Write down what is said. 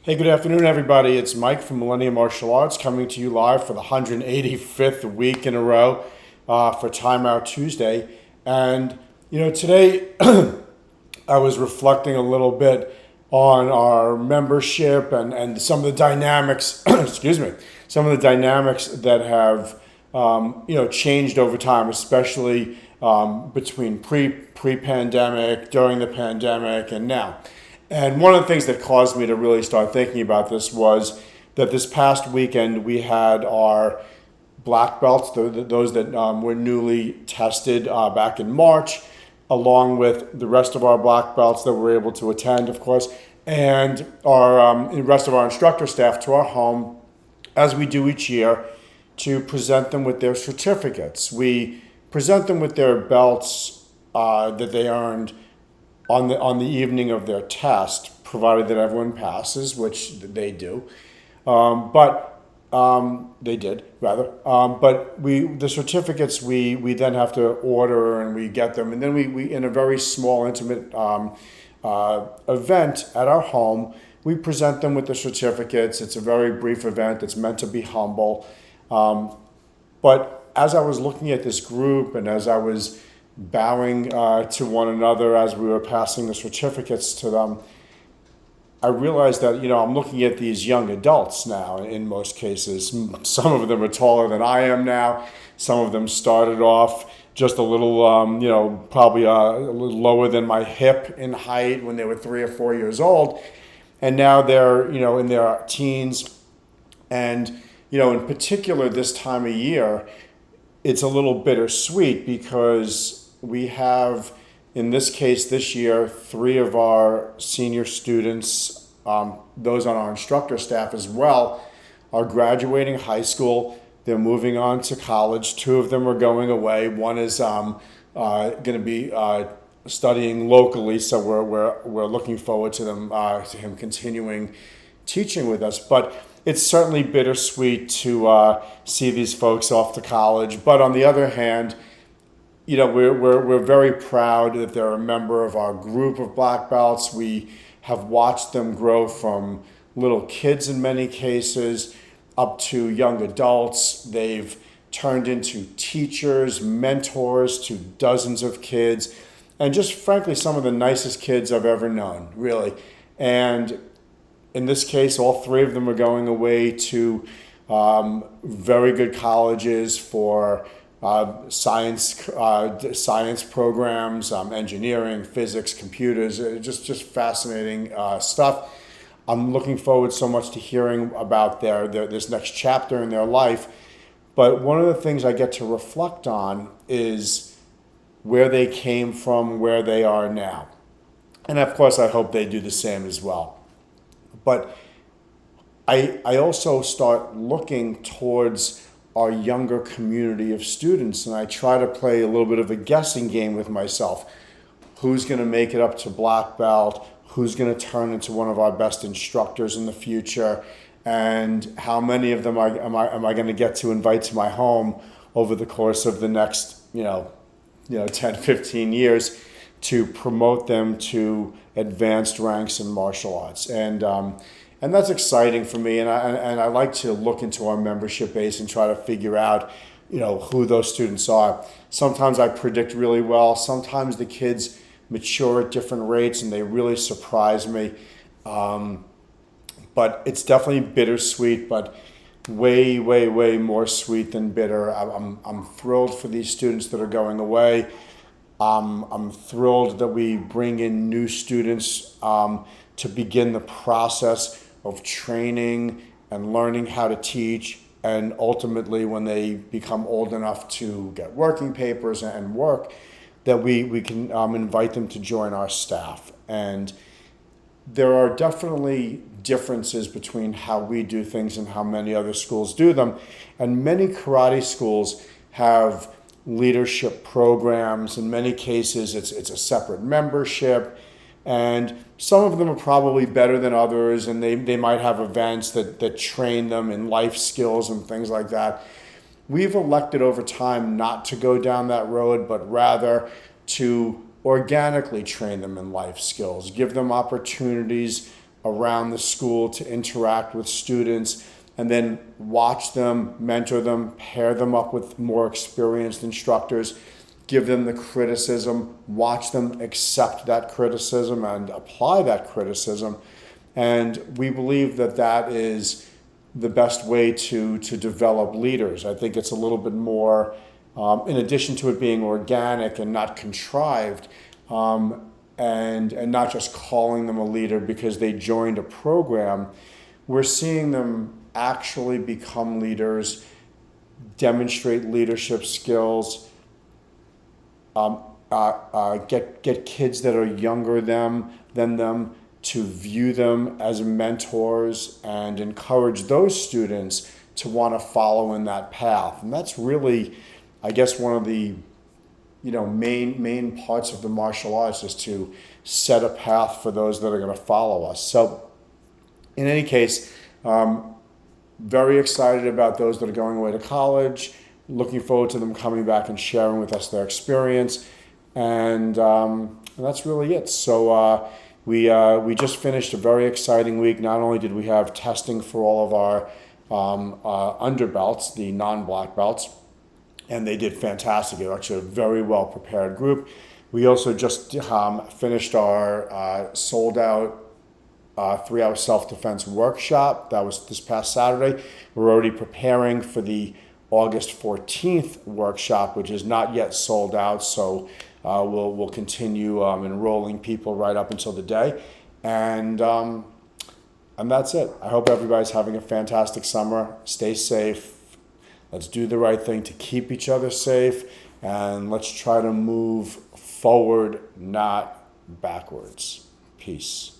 Hey, good afternoon, everybody. It's Mike from Millennium Martial Arts coming to you live for the 185th week in a row for Time Out Tuesday. And, today I was reflecting a little bit on our membership and some of the dynamics, excuse me, some of the dynamics that have, changed over time, especially between pre-pandemic, during the pandemic, and now. And one of the things that caused me to really start thinking about this was that this past weekend we had our black belts, those that were newly tested back in March, along with the rest of our black belts that were able to attend, of course, and the rest of our instructor staff to our home, as we do each year, to present them with their certificates. We present them with their belts that they earned on the evening of their test, provided that everyone passes, which they do. But they did rather. But the certificates we then have to order and we get them, and then we in a very small, intimate event at our home, we present them with the certificates. It's a very brief event. It's meant to be humble. But as I was looking at this group and as I was bowing to one another as we were passing the certificates to them, I realized that, I'm looking at these young adults now in most cases. Some of them are taller than I am now. Some of them started off just a little, probably a little lower than my hip in height when they were 3 or 4 years old. And now they're, in their teens. And, in particular this time of year, it's a little bittersweet because we have, in this case this year, 3 of our senior students, those on our instructor staff as well, are graduating high school. They're moving on to college. 2 of them are going away. One is going to be studying locally, so we're looking forward to him continuing teaching with us. But it's certainly bittersweet to see these folks off to college. But on the other hand, we're very proud that they're a member of our group of black belts. We have watched them grow from little kids in many cases up to young adults. They've turned into teachers, mentors to dozens of kids, and just frankly, some of the nicest kids I've ever known, really. And in this case, all 3 of them are going away to very good colleges for science programs, engineering, physics, computers, just fascinating stuff. I'm looking forward so much to hearing about this next chapter in their life. But one of the things I get to reflect on is where they came from, where they are now. And of course, I hope they do the same as well. But I also start looking towards our younger community of students, and I try to play a little bit of a guessing game with myself. Who's going to make it up to black belt? Who's going to turn into one of our best instructors in the future? And how many of them am I going to get to invite to my home over the course of the next 10, 15 years to promote them to advanced ranks in martial arts? And that's exciting for me, and I like to look into our membership base and try to figure out, who those students are. Sometimes I predict really well. Sometimes the kids mature at different rates, and they really surprise me. But it's definitely bittersweet, but way, way, way more sweet than bitter. I'm thrilled for these students that are going away. I'm thrilled that we bring in new students to begin the process of training and learning how to teach, and ultimately when they become old enough to get working papers and work, that we can invite them to join our staff. And there are definitely differences between how we do things and how many other schools do them. And many karate schools have leadership programs. In many cases, it's a separate membership. And some of them are probably better than others, and they might have events that train them in life skills and things like that. We've elected over time not to go down that road, but rather to organically train them in life skills, give them opportunities around the school to interact with students, and then watch them, mentor them, pair them up with more experienced instructors, give them the criticism, watch them accept that criticism and apply that criticism. And we believe that that is the best way to develop leaders. I think it's a little bit more, in addition to it being organic and not contrived, and not just calling them a leader because they joined a program, we're seeing them actually become leaders, demonstrate leadership skills, get kids that are younger than them to view them as mentors and encourage those students to want to follow in that path. And that's really, I guess, one of the main parts of the martial arts, is to set a path for those that are going to follow us. So in any case, very excited about those that are going away to college, looking forward to them coming back and sharing with us their experience. And that's really it. So we just finished a very exciting week. Not only did we have testing for all of our underbelts, the non-black belts, and they did fantastic. They were actually a very well prepared group. We also just finished our sold out 3-hour self-defense workshop. That was this past Saturday. We're already preparing for the August 14th workshop, which is not yet sold out. So we'll continue enrolling people right up until the day. And that's it. I hope everybody's having a fantastic summer. Stay safe. Let's do the right thing to keep each other safe, and let's try to move forward, not backwards. Peace.